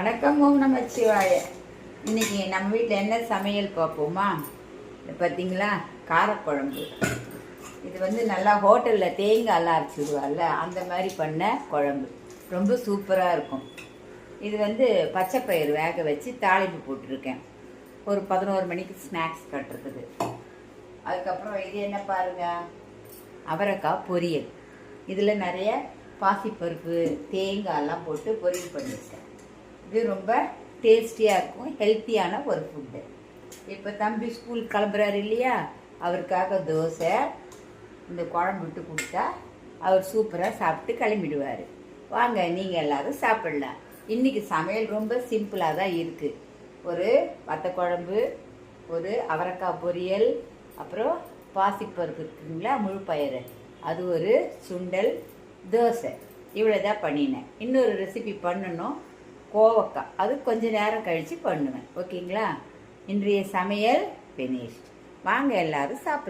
வணக்கம். ஓம் நமச்சிவாய. இன்னைக்கு நம்ம வீட்டில் என்ன சமையல் பார்ப்போமா? பார்த்தீங்களா, காரக்குழம்பு. இது நல்லா ஹோட்டலில் தேங்காயெல்லாம் அரைச்சிடுவார்ல, அந்த மாதிரி பண்ண குழம்பு ரொம்ப சூப்பராக இருக்கும். இது பச்சைப்பயிறு வேக வச்சு தாளிப்பு போட்டிருக்கேன். ஒரு 11 மணிக்கு ஸ்நாக்ஸ் கட்டுறதுக்கு. அதுக்கப்புறம் இது என்ன பாருங்க, அவரைக்காய் பொரியல். இதில் நிறைய பாசிப்பருப்பு தேங்காயெல்லாம் போட்டு பொரியல் பண்ணியிருக்கேன். இது ரொம்ப டேஸ்டியாக இருக்கும், ஹெல்த்தியான ஒரு ஃபுட்டு. இப்போ தம்பி ஸ்கூல் கிளம்புறாரு இல்லையா, அவருக்காக தோசை இந்த குழம்பு விட்டு கொடுத்தா அவர் சூப்பராக சாப்பிட்டு கிளம்பிடுவார். வாங்க, நீங்கள் எல்லோரும் சாப்பிடலாம். இன்றைக்கி சமையல் ரொம்ப சிம்பிளாக தான் இருக்குது. ஒரு வத்த குழம்பு, ஒரு அவரைக்காய் பொரியல், அப்புறம் பாசிப்பருப்பு இருக்குங்களா, முழு பயிறு, அது ஒரு சுண்டல், தோசை. இவ்வளோ தான் பண்ணினேன். இன்னொரு ரெசிபி பண்ணணும், கோவக்காய். அது கொஞ்சம் நேரம் கழித்து பண்ணுவேன். ஓகேங்களா? இன்றைய சமையல் ஃபினிஷ்ட். வாங்க எல்லாரும் சாப்பிடலாம்.